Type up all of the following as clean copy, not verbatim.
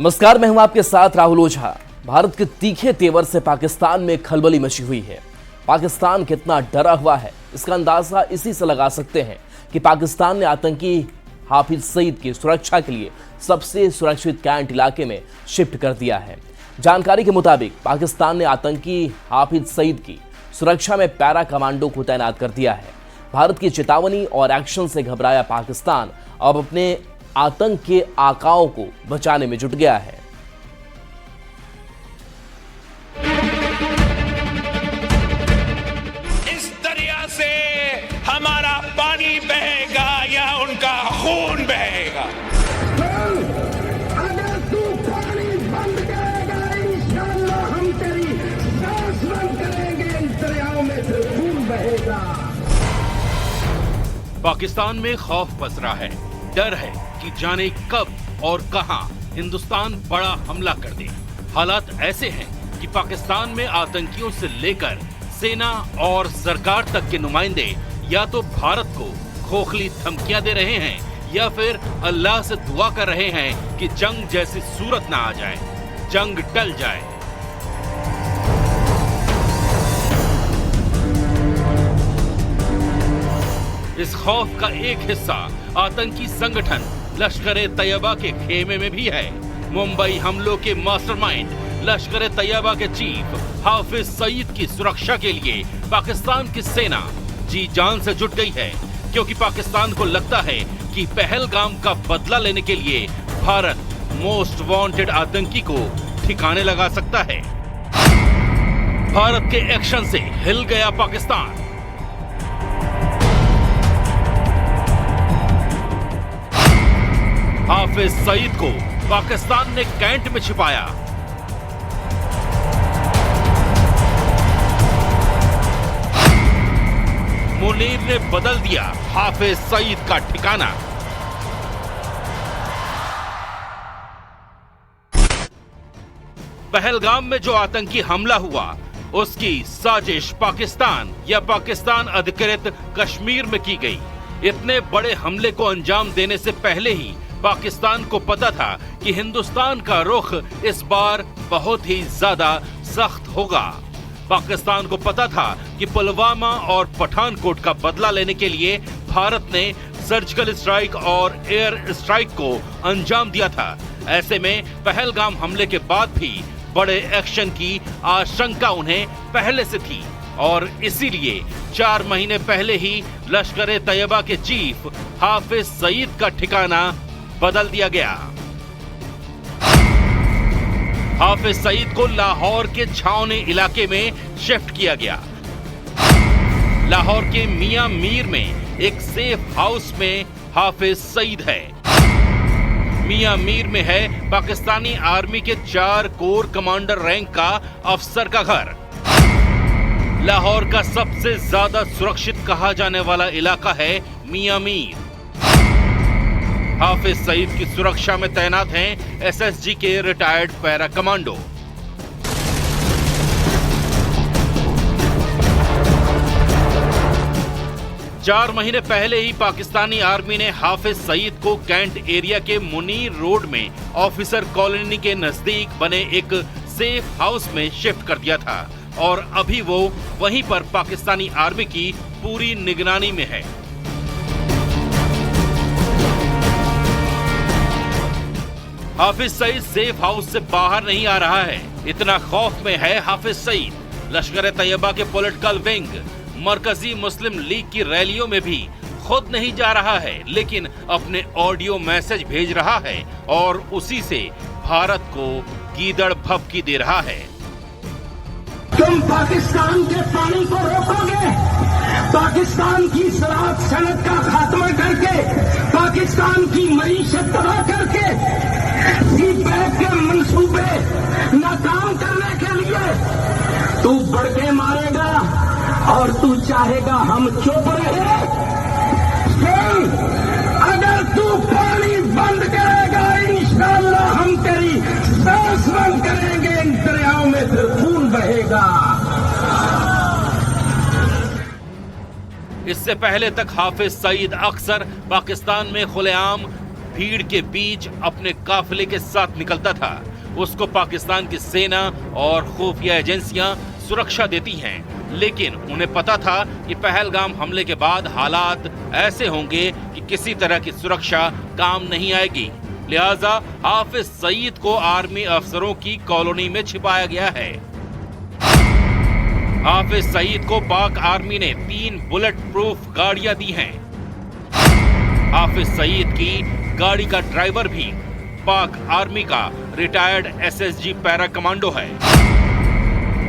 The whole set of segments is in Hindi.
नमस्कार, मैं हूं आपके साथ राहुल ओझा। भारत के तीखे तेवर से पाकिस्तान में खलबली मची हुई है। पाकिस्तान कितना डरा हुआ है, इसका अंदाजा इसी से लगा सकते हैं कि पाकिस्तान ने आतंकी हाफिज सईद की सुरक्षा के लिए सबसे सुरक्षित कैंट इलाके में शिफ्ट कर दिया है। जानकारी के मुताबिक पाकिस्तान ने आतंकी हाफिज सईद की सुरक्षा में पैरा कमांडो को तैनात कर दिया है। भारत की चेतावनी और एक्शन से घबराया पाकिस्तान अब अपने आतंक के आकाओं को बचाने में जुट गया है। इस दरिया से हमारा पानी बहेगा या उनका खून बहेगा। अगर तू पानी बंद करेगा, इंशाअल्लाह हम तेरी सांस बंद करेंगे, इस दरियाओं में से खून बहेगा। पाकिस्तान में खौफ पसरा है, डर है कि जाने कब और कहां हिंदुस्तान बड़ा हमला कर दे। हालात ऐसे हैं कि पाकिस्तान में आतंकियों से लेकर सेना और सरकार तक के नुमाइंदे या तो भारत को खोखली धमकियां दे रहे हैं या फिर अल्लाह से दुआ कर रहे हैं कि जंग जैसी सूरत ना आ जाए, जंग टल जाए। इस खौफ का एक हिस्सा आतंकी संगठन लश्कर-ए-तैयबा के खेमे में भी है। मुंबई हमलों के मास्टरमाइंड लश्कर-ए-तैयबा के चीफ हाफिज सईद की सुरक्षा के लिए पाकिस्तान की सेना जी जान से जुट गई है, क्योंकि पाकिस्तान को लगता है कि पहलगाम का बदला लेने के लिए भारत मोस्ट वांटेड आतंकी को ठिकाने लगा सकता है। भारत के एक्शन से हिल गया पाकिस्तान। हाफिज सईद को पाकिस्तान ने कैंट में छिपाया। मुनीर ने बदल दिया हाफिज सईद का ठिकाना। पहलगाम में जो आतंकी हमला हुआ, उसकी साजिश पाकिस्तान या पाकिस्तान अधिकृत कश्मीर में की गई। इतने बड़े हमले को अंजाम देने से पहले ही पाकिस्तान को पता था कि हिंदुस्तान का रुख इस बार बहुत ही ज्यादा सख्त होगा। पाकिस्तान को पता था कि पुलवामा और पठानकोट का बदला लेने के लिए भारत ने सर्जिकल स्ट्राइक और एयर स्ट्राइक को अंजाम दिया था। ऐसे में पहलगाम हमले के बाद भी बड़े एक्शन की आशंका उन्हें पहले से थी और इसीलिए 4 महीने पहले ही लश्कर-ए-तैयबा के चीफ हाफिज सईद का ठिकाना बदल दिया गया। हाफिज सईद को लाहौर के छावनी इलाके में शिफ्ट किया गया। लाहौर के मियां मीर में एक सेफ हाउस में हाफिज सईद है। मियां मीर में है पाकिस्तानी आर्मी के 4 कोर कमांडर रैंक का अफसर का घर। लाहौर का सबसे ज्यादा सुरक्षित कहा जाने वाला इलाका है मियां मीर। हाफिज सईद की सुरक्षा में तैनात हैं एसएसजी के रिटायर्ड पैरा कमांडो। चार महीने पहले ही पाकिस्तानी आर्मी ने हाफिज सईद को कैंट एरिया के मुनीर रोड में ऑफिसर कॉलोनी के नजदीक बने एक सेफ हाउस में शिफ्ट कर दिया था और अभी वो वहीं पर पाकिस्तानी आर्मी की पूरी निगरानी में है। हाफिज सईद सेफ हाउस से बाहर नहीं आ रहा है, इतना खौफ में है हाफिज सईद। लश्कर-ए-तैयबा के पॉलिटिकल विंग मरकजी मुस्लिम लीग की रैलियों में भी खुद नहीं जा रहा है, लेकिन अपने ऑडियो मैसेज भेज रहा है और उसी से भारत को गीदड़ भभकी दे रहा है। तुम पाकिस्तान के पानी को रोकोगे, पाकिस्तान की सराहत सनत का खात्मा करके, पाकिस्तान की मईशत तबाह करके, सीपैक के मंसूबे नाकाम करने के लिए तू बड़के मारेगा और तू चाहेगा हम चुप रहे। अगर तू पानी बंद करेगा, इंशाअल्लाह हम तेरी सांस बंद करेंगे, इन दरियाओं में फिर खून बहेगा। इससे पहले तक हाफिज सईद अक्सर पाकिस्तान में खुलेआम भीड़ के बीच अपने काफिले के साथ निकलता था, उसको पाकिस्तान की सेना और खुफिया एजेंसियां सुरक्षा देती हैं। लेकिन उन्हें पता था कि पहलगाम हमले के बाद हालात ऐसे होंगे कि किसी तरह की सुरक्षा काम नहीं आएगी। लिहाजा हाफिज सईद को आर्मी अफसरों की कॉलोनी में छिपाया गया है। हाफिज सईद को पाक आर्मी ने 3 बुलेट प्रूफ गाड़ियां दी हैं। हाफिज सईद की गाड़ी का ड्राइवर भी पाक आर्मी का रिटायर्ड एसएसजी पैरा कमांडो है।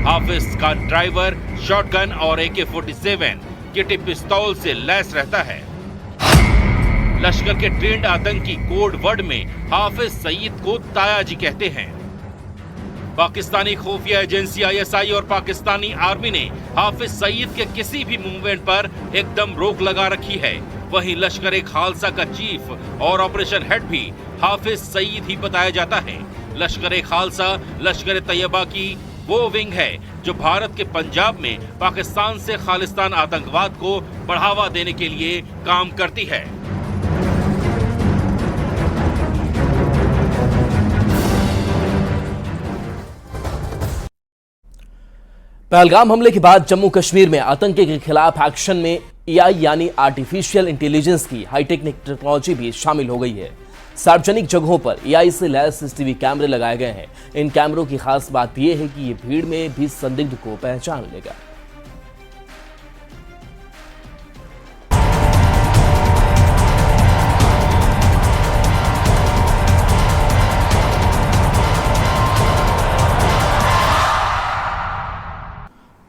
हाफिज का ड्राइवर शॉटगन और AK-47 किटी पिस्तौल से लैस रहता है। लश्कर के ट्रेंड आतंकी कोड वर्ड में हाफिज सईद को तायाजी कहते हैं। पाकिस्तानी खुफिया एजेंसी ISI और पाकिस्तानी आर्मी ने हाफिज सईद के किसी भी मूवमेंट पर एकदम रोक लगा रखी है। वहीं लश्कर खालसा का चीफ और ऑपरेशन हेड भी हाफिज सईद ही बताया जाता है। लश्कर खालसा लश्कर तैयबा की वो विंग है जो भारत के पंजाब में पाकिस्तान से खालिस्तान आतंकवाद को बढ़ावा देने के लिए काम करती है। पहलगाम हमले के बाद जम्मू कश्मीर में आतंकी के खिलाफ एक्शन में AI यानी आर्टिफिशियल इंटेलिजेंस की हाईटेक टेक्नोलॉजी भी शामिल हो गई है। सार्वजनिक जगहों पर AI से लैस CCTV कैमरे लगाए गए हैं। इन कैमरों की खास बात यह है कि ये भीड़ में भी संदिग्ध को पहचान लेगा।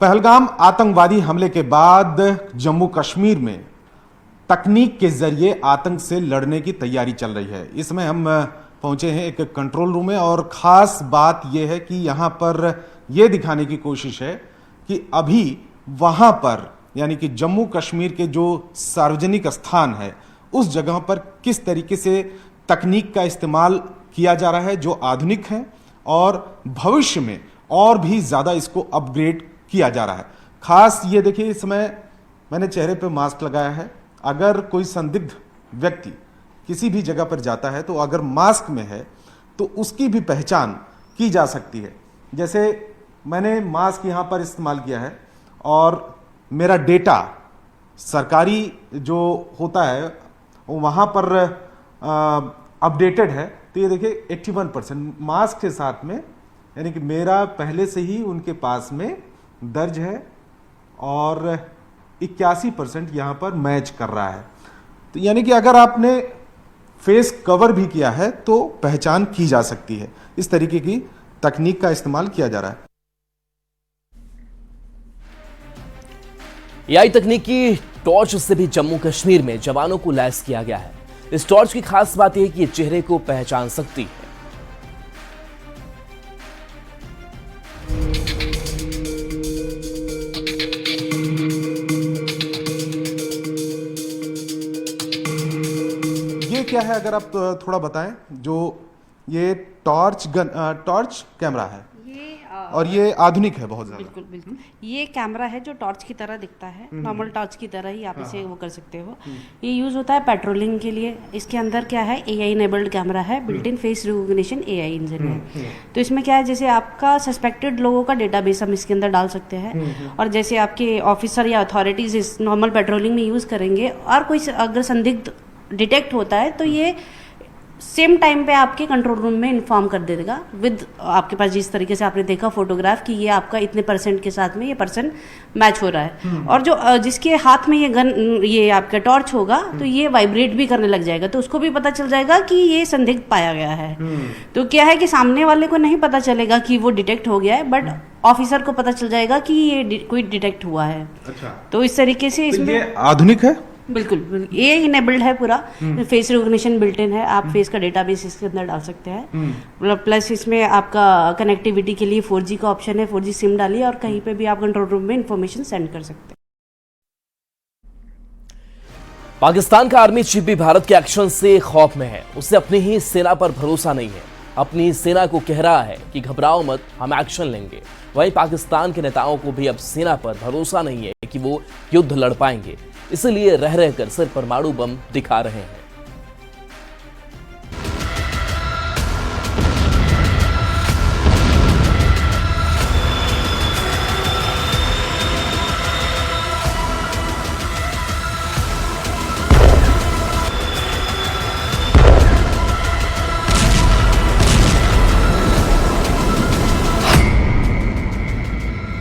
पहलगाम आतंकवादी हमले के बाद जम्मू कश्मीर में तकनीक के जरिए आतंक से लड़ने की तैयारी चल रही है। इसमें हम पहुंचे हैं एक कंट्रोल रूम में और खास बात यह है कि यहां पर यह दिखाने की कोशिश है कि अभी वहां पर यानी कि जम्मू कश्मीर के जो सार्वजनिक स्थान है उस जगह पर किस तरीके से तकनीक का इस्तेमाल किया जा रहा है जो आधुनिक है और भविष्य में और भी ज़्यादा इसको अपग्रेड किया जा रहा है। खास ये देखिए, इस समय मैंने चेहरे पे मास्क लगाया है। अगर कोई संदिग्ध व्यक्ति किसी भी जगह पर जाता है तो अगर मास्क में है तो उसकी भी पहचान की जा सकती है। जैसे मैंने मास्क यहाँ पर इस्तेमाल किया है और मेरा डेटा सरकारी जो होता है वहाँ पर अपडेटेड है। तो ये देखिए 81% मास्क के साथ में, यानी कि मेरा पहले से ही उनके पास में दर्ज है और 81% यहाँ पर मैच कर रहा है। तो यानी कि अगर आपने फेस कवर भी किया है तो पहचान की जा सकती है। इस तरीके की तकनीक का इस्तेमाल किया जा रहा है। AI तकनीक की टॉर्च से भी जम्मू कश्मीर में जवानों को लैस किया गया है। इस टॉर्च की खास बात यह है कि ये चेहरे को पहचान सकती है। ये क्या है अगर आप थोड़ा बताएं? जो ये टॉर्च कैमरा है और ये आधुनिक है बहुत ज्यादा। बिल्कुल बिल्कुल, ये कैमरा है जो टॉर्च की तरह दिखता है। नॉर्मल टॉर्च की तरह ही आप इसे वो कर सकते हो। ये यूज होता है पेट्रोलिंग के लिए। इसके अंदर क्या है, AI इनेबल्ड कैमरा है, built in face recognition AI engine है। तो इसमें क्या है, जैसे आपका सस्पेक्टेड लोगों का डेटाबेस हम इसके अंदर डाल सकते हैं और जैसे आपके ऑफिसर या अथॉरिटीज इस नॉर्मल पेट्रोलिंग में यूज करेंगे और कोई अगर संदिग्ध डिटेक्ट होता है तो ये सेम टाइम पे आपके कंट्रोल रूम में इन्फॉर्म कर देगा विद आपके पास जिस तरीके से आपने देखा फोटोग्राफ कि ये आपका इतने % के साथ में ये पर्सन मैच हो रहा है। और जो जिसके हाथ में ये आपका टॉर्च होगा तो ये वाइब्रेट भी करने लग जाएगा, तो उसको भी पता चल जाएगा कि ये संदिग्ध पाया गया है। तो क्या है कि सामने वाले को नहीं पता चलेगा कि वो डिटेक्ट हो गया है, बट ऑफिसर को पता चल जाएगा कि ये कोई डिटेक्ट हुआ है। अच्छा। तो इस तरीके से इसमें ये आधुनिक है। बिल्कुल, ये इनेबल्ड है पूरा। फेस रिकॉग्निशन बिल्ट इन है, आप फेस का डेटाबेस इसके अंदर डाल सकते हैं। प्लस इसमें आपका कनेक्टिविटी के लिए 4G का ऑप्शन है, 4G सिम डालिए और कहीं पे भी आप कंट्रोल रूम में इंफॉर्मेशन सेंड कर सकते हैं। पाकिस्तान का आर्मी चीफ भी भारत के एक्शन से खौफ में है। उसे अपनी ही सेना पर भरोसा नहीं है। अपनी सेना को कह रहा है कि घबराओ मत, हम एक्शन लेंगे। वहीं पाकिस्तान के नेताओं को भी अब सेना पर भरोसा नहीं है कि वो युद्ध लड़ पाएंगे, इसलिए रह रहकर सिर परमाणु बम दिखा रहे हैं।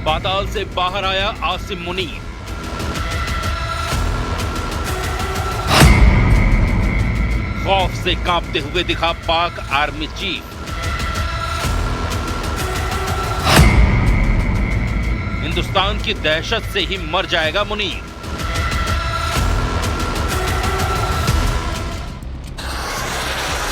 पाताल से बाहर आया आसिम मुनीर। खौफ से कांपते हुए दिखा पाक आर्मी चीफ। हिंदुस्तान की दहशत से ही मर जाएगा मुनीर।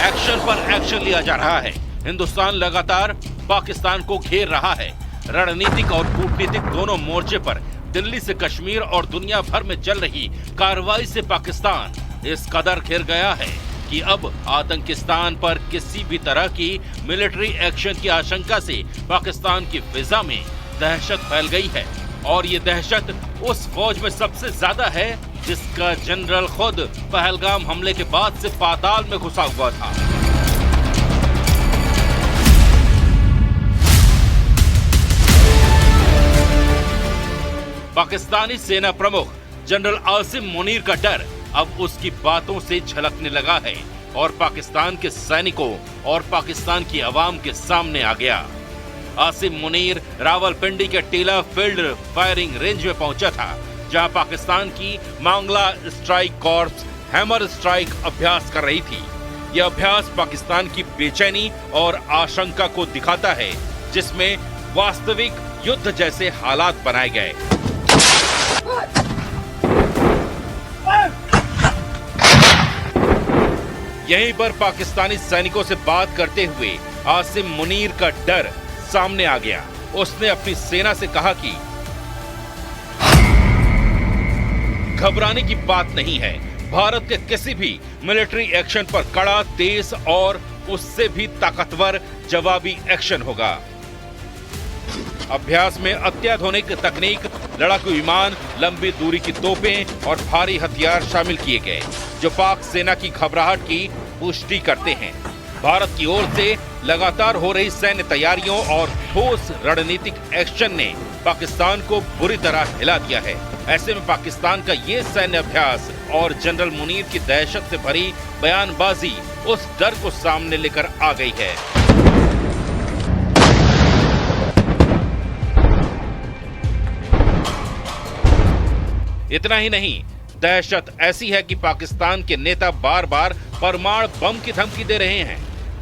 एक्शन पर एक्शन लिया जा रहा है। हिंदुस्तान लगातार पाकिस्तान को घेर रहा है। रणनीतिक और कूटनीतिक दोनों मोर्चे पर दिल्ली से कश्मीर और दुनिया भर में चल रही कार्रवाई से पाकिस्तान इस कदर घिर गया है कि अब आतंकिस्तान पर किसी भी तरह की मिलिट्री एक्शन की आशंका से पाकिस्तान की फिजा में दहशत फैल गई है। और ये दहशत उस फौज में सबसे ज्यादा है जिसका जनरल खुद पहलगाम हमले के बाद से पाताल में घुसा हुआ था। पाकिस्तानी सेना प्रमुख जनरल आसिम मुनीर का डर अब उसकी बातों से झलकने लगा है और पाकिस्तान के सैनिकों और पाकिस्तान की आवाम के सामने आ गया। आसिम मुनीर रावलपिंडी के टीला फील्ड फायरिंग रेंज में पहुंचा था, जहां पाकिस्तान की मांगला स्ट्राइक कॉर्प्स हैमर स्ट्राइक अभ्यास कर रही थी। यह अभ्यास पाकिस्तान की बेचैनी और आशंका को दिखाता है, जिसमें वास्तविक युद्ध जैसे हालात बनाए गए। यहीं पर पाकिस्तानी सैनिकों से बात करते हुए आसिम मुनीर का डर सामने आ गया। उसने अपनी सेना से कहा कि घबराने की बात नहीं है, भारत के किसी भी मिलिट्री एक्शन पर कड़ा, तेज और उससे भी ताकतवर जवाबी एक्शन होगा। अभ्यास में अत्याधुनिक तकनीक, लड़ाकू विमान, लंबी दूरी की तोपें और भारी हथियार शामिल किए गए, जो पाक सेना की घबराहट की पुष्टि करते हैं। भारत की ओर से लगातार हो रही सैन्य तैयारियों और ठोस रणनीतिक एक्शन ने पाकिस्तान को बुरी तरह हिला दिया है। ऐसे में पाकिस्तान का ये सैन्य अभ्यास और जनरल मुनीर की दहशत से भरी बयानबाजी उस डर को सामने लेकर आ गई है। इतना ही नहीं, दहशत ऐसी है कि पाकिस्तान के नेता बार बार परमाणु बम की धमकी दे रहे हैं।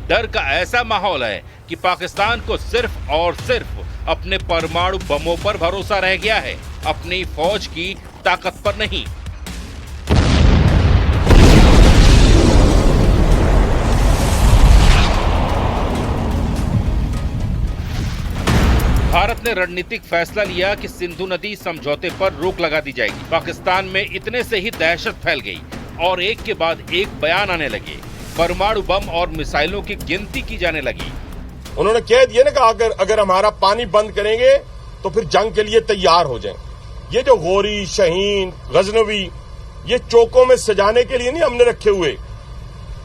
डर का ऐसा माहौल है कि पाकिस्तान को सिर्फ और सिर्फ अपने परमाणु बमों पर भरोसा रह गया है, अपनी फौज की ताकत पर नहीं। भारत ने रणनीतिक फैसला लिया कि सिंधु नदी समझौते पर रोक लगा दी जाएगी। पाकिस्तान में इतने से ही दहशत फैल गई और एक के बाद एक बयान आने लगे। परमाणु बम और मिसाइलों की गिनती की जाने लगी। उन्होंने कह दिया ना कि अगर हमारा पानी बंद करेंगे तो फिर जंग के लिए तैयार हो जाएं। ये जो गोरी, शहीन, गजनवी, ये चौकों में सजाने के लिए नहीं हमने रखे हुए,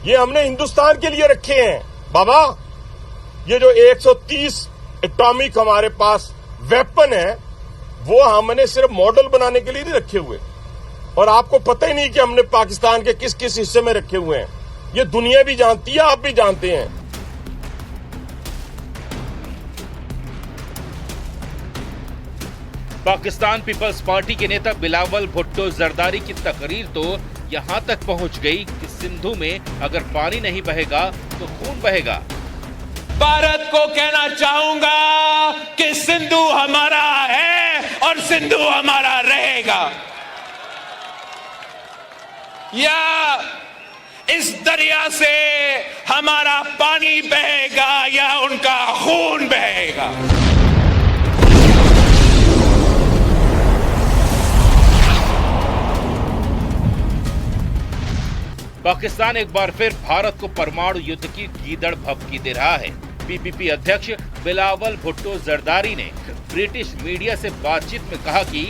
ये हमने हिंदुस्तान के लिए रखे हैं। बाबा, ये जो 130 एटॉमिक हमारे पास वेपन है, वो हमने सिर्फ मॉडल बनाने के लिए नहीं रखे हुए। और आपको पता ही नहीं कि हमने पाकिस्तान के किस किस हिस्से में रखे हुए हैं। ये दुनिया भी जानती है, आप भी जानते हैं। पाकिस्तान पीपल्स पार्टी के नेता बिलावल भुट्टो जरदारी की तकरीर तो यहां तक पहुंच गई कि सिंधु में अगर पानी नहीं बहेगा तो खून बहेगा। भारत को कहना चाहूंगा कि सिंधु हमारा है और सिंधु हमारा रहेगा। या इस दरिया से हमारा पानी बहेगा या उनका खून बहेगा। पाकिस्तान एक बार फिर भारत को परमाणु युद्ध की गीदड़ भभकी दे रहा है। पीपीपी अध्यक्ष बिलावल भुट्टो जरदारी ने ब्रिटिश मीडिया से बातचीत में कहा कि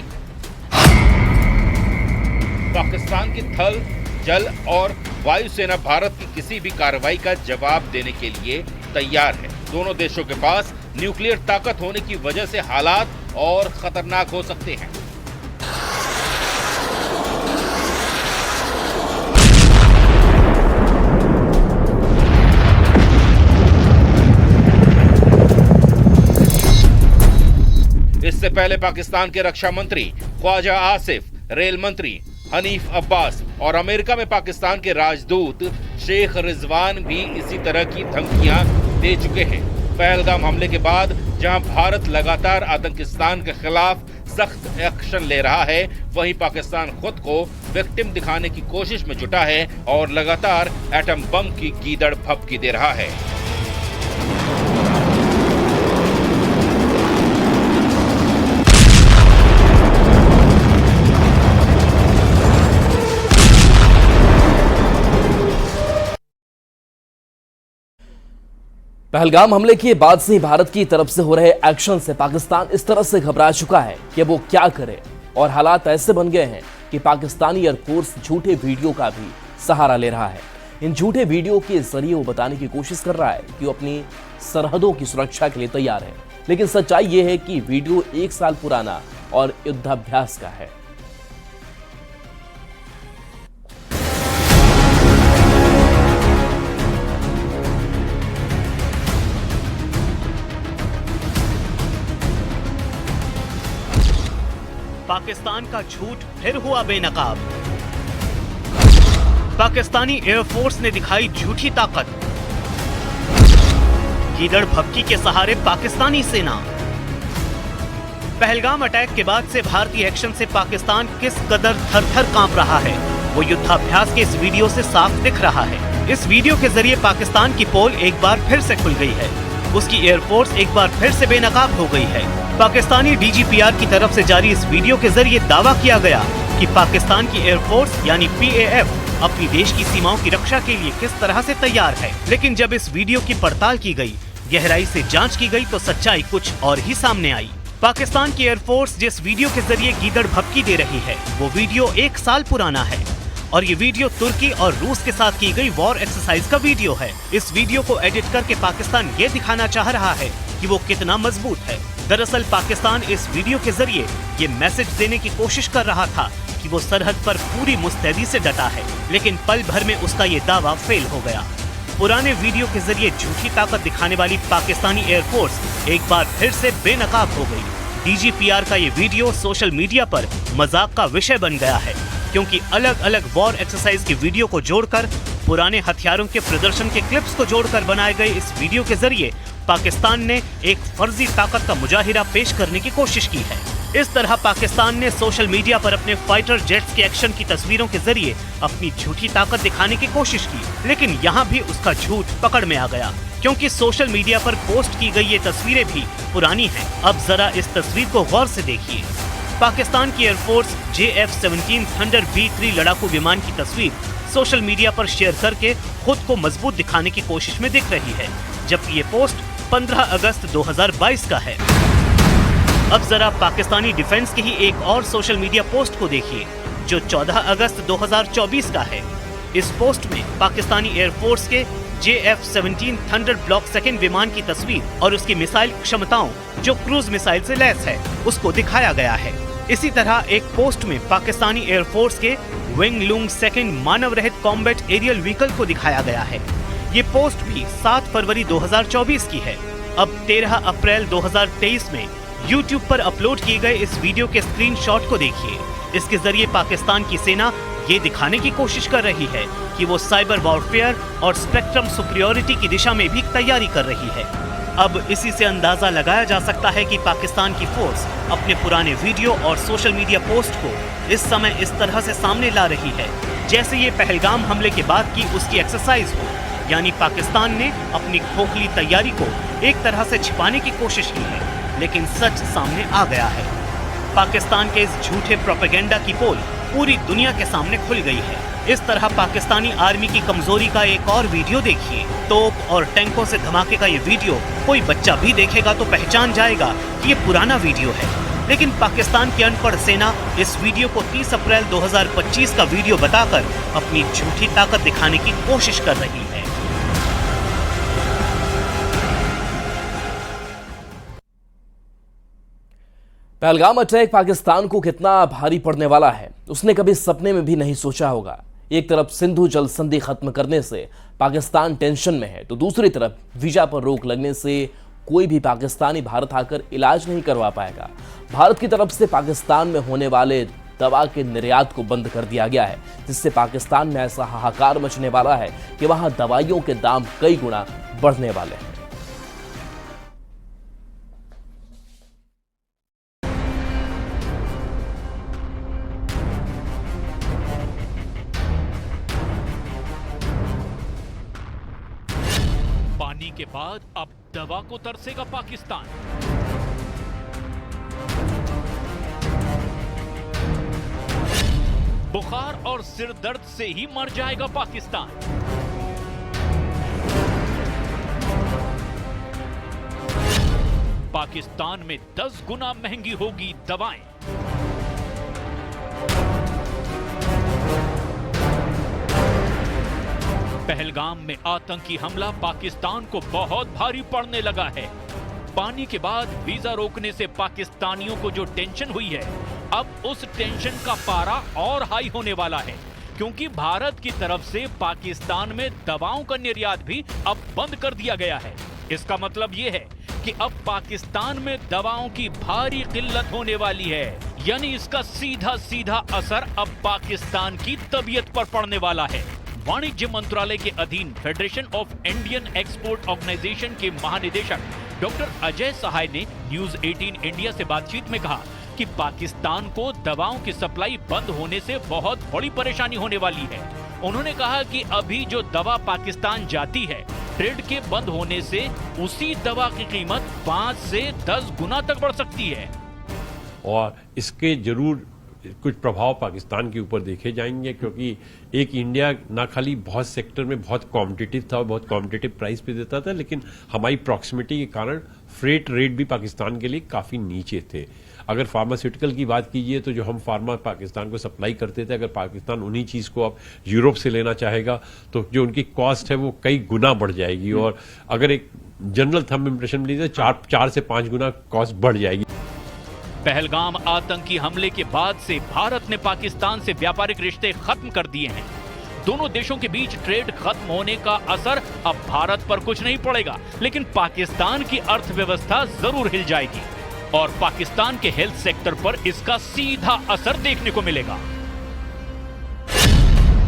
पाकिस्तान की थल, जल और वायुसेना भारत की किसी भी कार्रवाई का जवाब देने के लिए तैयार है। दोनों देशों के पास न्यूक्लियर ताकत होने की वजह से हालात और खतरनाक हो सकते हैं। इस इससे पहले पाकिस्तान के रक्षा मंत्री ख्वाजा आसिफ, रेल मंत्री हनीफ अब्बास और अमेरिका में पाकिस्तान के राजदूत शेख रिजवान भी इसी तरह की धमकियां दे चुके हैं। पहलगाम हमले के बाद जहां भारत लगातार आतंकिस्तान के खिलाफ सख्त एक्शन ले रहा है, वहीं पाकिस्तान खुद को विक्टिम दिखाने की कोशिश में जुटा है और लगातार एटम बम की गीदड़ भभकी दे रहा है। पहलगाम हमले के बाद से भारत की तरफ से हो रहे एक्शन से पाकिस्तान इस तरह से घबरा चुका है कि वो क्या करे, और हालात ऐसे बन गए हैं कि पाकिस्तानी एयरफोर्स झूठे वीडियो का भी सहारा ले रहा है। इन झूठे वीडियो के जरिए वो बताने की कोशिश कर रहा है कि वो अपनी सरहदों की सुरक्षा के लिए तैयार है, लेकिन सच्चाई ये है कि वीडियो 1 साल पुराना और युद्धाभ्यास का है। पाकिस्तान का झूठ फिर हुआ बेनकाब। पाकिस्तानी एयरफोर्स ने दिखाई झूठी ताकत। गीदड़ भभकी के सहारे पाकिस्तानी सेना। पहलगाम अटैक के बाद से भारतीय एक्शन से पाकिस्तान किस कदर थर-थर कांप रहा है, वो युद्धाभ्यास के इस वीडियो से साफ दिख रहा है। इस वीडियो के जरिए पाकिस्तान की पोल एक बार फिर से खुल गई है, उसकी एयरफोर्स एक बार फिर से बेनकाब हो गई है। पाकिस्तानी डीजीपीआर की तरफ से जारी इस वीडियो के जरिए दावा किया गया कि पाकिस्तान की एयरफोर्स यानी PAF अपनी देश की सीमाओं की रक्षा के लिए किस तरह से तैयार है। लेकिन जब इस वीडियो की पड़ताल की गई, गहराई से जांच की गई, तो सच्चाई कुछ और ही सामने आई। पाकिस्तान की एयरफोर्स जिस वीडियो के जरिए गीदड़ भभकी दे रही है, वो वीडियो 1 साल पुराना है और ये वीडियो तुर्की और रूस के साथ की गई वॉर एक्सरसाइज का वीडियो है। इस वीडियो को एडिट करके पाकिस्तान ये दिखाना चाह रहा है कि वो कितना मजबूत है। दरअसल पाकिस्तान इस वीडियो के जरिए ये मैसेज देने की कोशिश कर रहा था कि वो सरहद पर पूरी मुस्तैदी से डटा है, लेकिन पल भर में उसका ये दावा फेल हो गया। पुराने वीडियो के जरिए झूठी ताकत दिखाने वाली पाकिस्तानी एयरफोर्स एक बार फिर से बेनकाब हो गई। डीजीपीआर का ये वीडियो सोशल मीडिया पर मजाक का विषय बन गया है, क्योंकि अलग अलग वॉर एक्सरसाइज की वीडियो को जोड़कर, पुराने हथियारों के प्रदर्शन के क्लिप्स को जोड़कर बनाए गए इस वीडियो के जरिए पाकिस्तान ने एक फर्जी ताकत का मुजाहिरा पेश करने की कोशिश की है। इस तरह पाकिस्तान ने सोशल मीडिया पर अपने फाइटर जेट्स के एक्शन की तस्वीरों के जरिए अपनी झूठी ताकत दिखाने की कोशिश की, लेकिन यहाँ भी उसका झूठ पकड़ में आ गया, क्योंकि सोशल मीडिया पर पोस्ट की गई ये तस्वीरें भी पुरानी हैं। अब जरा इस तस्वीर को गौर से देखिए। पाकिस्तान की एयरफोर्स JF-17 थंडर B-3 लड़ाकू विमान की तस्वीर सोशल मीडिया पर शेयर करके खुद को मजबूत दिखाने की कोशिश में दिख रही है, जबकि ये पोस्ट 15 अगस्त 2022 का है। अब जरा पाकिस्तानी डिफेंस की ही एक और सोशल मीडिया पोस्ट को देखिए, जो 14 अगस्त 2024 का है। इस पोस्ट में पाकिस्तानी एयरफोर्स के JF-17 थंडर ब्लॉक 2 विमान की तस्वीर और उसकी मिसाइल क्षमताओं, जो क्रूज मिसाइल से लैस है, उसको दिखाया गया है। इसी तरह एक पोस्ट में पाकिस्तानी एयरफोर्स के विंग लूंग 2 मानव रहित कॉम्बैट एरियल व्हीकल को दिखाया गया है। ये पोस्ट भी 7 फरवरी 2024 की है। अब 13 अप्रैल 2023 में YouTube पर अपलोड किए गए इस वीडियो के स्क्रीनशॉट को देखिए। इसके जरिए पाकिस्तान की सेना ये दिखाने की कोशिश कर रही है कि वो साइबर वॉरफेयर और स्पेक्ट्रम सुपीरियरिटी की दिशा में भी तैयारी कर रही है। अब इसी से अंदाजा लगाया जा सकता है कि पाकिस्तान की फोर्स अपने पुराने वीडियो और सोशल मीडिया पोस्ट को इस समय इस तरह से सामने ला रही है जैसे ये पहलगाम हमले के बाद की उसकी एक्सरसाइज हो, यानी पाकिस्तान ने अपनी खोखली तैयारी को एक तरह से छिपाने की कोशिश की है, लेकिन सच सामने आ गया है। पाकिस्तान के इस झूठे प्रोपेगेंडा की पोल पूरी दुनिया के सामने खुल गई है। इस तरह पाकिस्तानी आर्मी की कमजोरी का एक और वीडियो देखिए। तोप और टैंकों से धमाके का ये वीडियो कोई बच्चा भी देखेगा तो पहचान जाएगा कि ये पुराना वीडियो है, लेकिन पाकिस्तान की अनपढ़ सेना इस वीडियो को 30 अप्रैल 2025 का वीडियो बताकर अपनी झूठी ताकत दिखाने की कोशिश कर रही है। पहलगाम अटैक पाकिस्तान को कितना भारी पड़ने वाला है, उसने कभी सपने में भी नहीं सोचा होगा। एक तरफ सिंधु जल संधि खत्म करने से पाकिस्तान टेंशन में है, तो दूसरी तरफ वीजा पर रोक लगने से कोई भी पाकिस्तानी भारत आकर इलाज नहीं करवा पाएगा। भारत की तरफ से पाकिस्तान में होने वाले दवा के निर्यात को बंद कर दिया गया है, जिससे पाकिस्तान में ऐसा हाहाकार मचने वाला है कि वहां दवाइयों के दाम कई गुना बढ़ने वाले हैं। पानी के बाद अब दवा को तरसेगा पाकिस्तान। बुखार और सिर दर्द से ही मर जाएगा पाकिस्तान। पाकिस्तान में 10 गुना महंगी होगी दवाएं। पहलगाम में आतंकी हमला पाकिस्तान को बहुत भारी पड़ने लगा है। पानी के बाद वीजा रोकने से पाकिस्तानियों को जो टेंशन हुई है, अब उस टेंशन का पारा और हाई होने वाला है, क्योंकि भारत की तरफ से पाकिस्तान में दवाओं का निर्यात भी अब बंद कर दिया गया है। इसका मतलब यह है कि अब पाकिस्तान में दवाओं की भारी किल्लत होने वाली है, यानी इसका सीधा सीधा असर अब पाकिस्तान की तबीयत पर पड़ने वाला है। वाणिज्य मंत्रालय के अधीन federation of Indian export organisation के महानिदेशक डॉक्टर अजय सहाय ने न्यूज 18 इंडिया से बातचीत में कहा कि पाकिस्तान को दवाओं की सप्लाई बंद होने से बहुत बड़ी परेशानी होने वाली है। उन्होंने कहा कि अभी जो दवा पाकिस्तान जाती है, ट्रेड के बंद होने से उसी दवा की कीमत 5 से 10 गुना तक बढ़ सकती है और इसके जरूर कुछ प्रभाव पाकिस्तान के ऊपर देखे जाएंगे, क्योंकि एक इंडिया ना खाली बहुत सेक्टर में बहुत कॉम्पिटिटिव था और बहुत कॉम्पिटिटिव प्राइस पे देता था, लेकिन हमारी प्रॉक्सिमिटी के कारण फ्रेट रेट भी पाकिस्तान के लिए काफी नीचे थे। अगर फार्मास्यूटिकल की बात कीजिए तो जो हम फार्मा पाकिस्तान को सप्लाई करते थे, अगर पाकिस्तान उन्हीं चीज को अब यूरोप से लेना चाहेगा तो जो उनकी कॉस्ट है वो कई गुना बढ़ जाएगी, और अगर एक जनरल थंब इंप्रेशन लीजिए 4 से 5 गुना कॉस्ट बढ़ जाएगी। पहलगाम आतंकी हमले के बाद से भारत ने पाकिस्तान से व्यापारिक रिश्ते खत्म कर दिए हैं। दोनों देशों के बीच ट्रेड खत्म होने का असर अब भारत पर कुछ नहीं पड़ेगा, लेकिन पाकिस्तान की अर्थव्यवस्था जरूर हिल जाएगी और पाकिस्तान के हेल्थ सेक्टर पर इसका सीधा असर देखने को मिलेगा।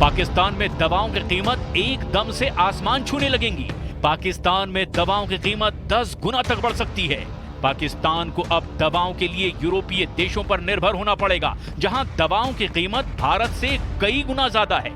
पाकिस्तान में दवाओं की कीमत एकदम से आसमान छूने लगेंगी। पाकिस्तान में दवाओं की कीमत 10 गुना तक बढ़ सकती है। पाकिस्तान को अब दवाओं के लिए यूरोपीय देशों पर निर्भर होना पड़ेगा, जहां दवाओं की कीमत भारत से कई गुना ज्यादा है।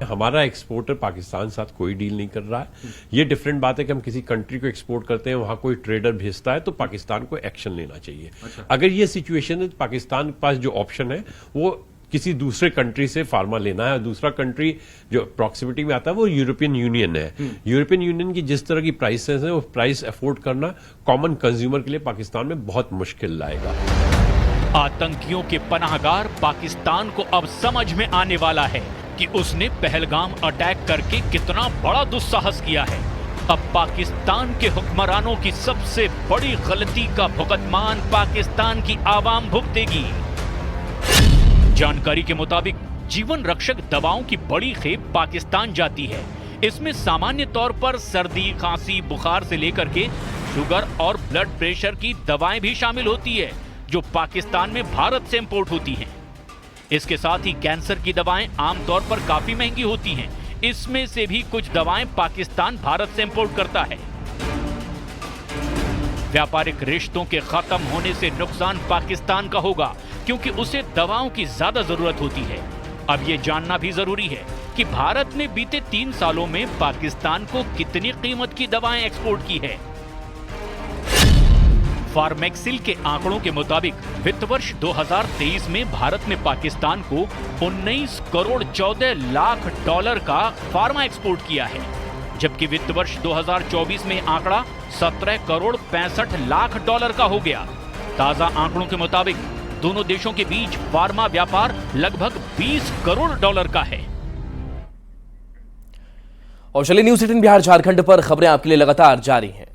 हमारा एक्सपोर्टर पाकिस्तान साथ कोई डील नहीं कर रहा है। ये डिफरेंट बात है कि हम किसी कंट्री को एक्सपोर्ट करते हैं, वहां कोई ट्रेडर भेजता है तो पाकिस्तान को एक्शन लेना चाहिए। अगर ये सिचुएशन है तो पाकिस्तान के पास जो ऑप्शन है वो किसी दूसरे कंट्री से फार्मा लेना है, और दूसरा कंट्री जो प्रॉक्सिमिटी में आता है वो यूरोपियन यूनियन है। यूरोपियन यूनियन की जिस तरह की प्राइसेस है वो प्राइस अफोर्ड करना कॉमन कंज्यूमर के लिए पाकिस्तान में बहुत मुश्किल लाएगा। आतंकियों के पनाहगार पाकिस्तान को अब समझ में आने वाला है कि उसने पहलगाम अटैक करके कितना बड़ा दुस्साहस किया है। अब पाकिस्तान के हुक्मरानों की सबसे बड़ी गलती का भुगतान पाकिस्तान की आवाम भुगतेगी। जानकारी के मुताबिक जीवन रक्षक दवाओं की बड़ी खेप पाकिस्तान जाती है। इसमें सामान्य तौर पर सर्दी, खांसी, बुखार से लेकर के शुगर और ब्लड प्रेशर की दवाएं भी शामिल होती है, जो पाकिस्तान में भारत से इंपोर्ट होती हैं। इसके साथ ही कैंसर की दवाएं आमतौर पर काफी महंगी होती हैं। इसमें से भी कुछ दवाएं पाकिस्तान भारत से इंपोर्ट करता है। व्यापारिक रिश्तों के खत्म होने से नुकसान पाकिस्तान का होगा, क्योंकि उसे दवाओं की ज्यादा जरूरत होती है। अब ये जानना भी जरूरी है कि भारत ने बीते 3 सालों में पाकिस्तान को कितनी कीमत की दवाएं एक्सपोर्ट की है। फार्मेक्सिल के आंकड़ों के मुताबिक वित्त वर्ष 2023 में भारत ने पाकिस्तान को 19 करोड़ 14 लाख डॉलर का फार्मा एक्सपोर्ट किया है, जबकि वित्त वर्ष 2024 में आंकड़ा 17 करोड़ 65 लाख डॉलर का हो गया। ताजा आंकड़ों के मुताबिक दोनों देशों के बीच फार्मा व्यापार लगभग 20 करोड़ डॉलर का है। और चलिए न्यूज़ 18 बिहार झारखंड पर खबरें आपके लिए लगातार जारी हैं।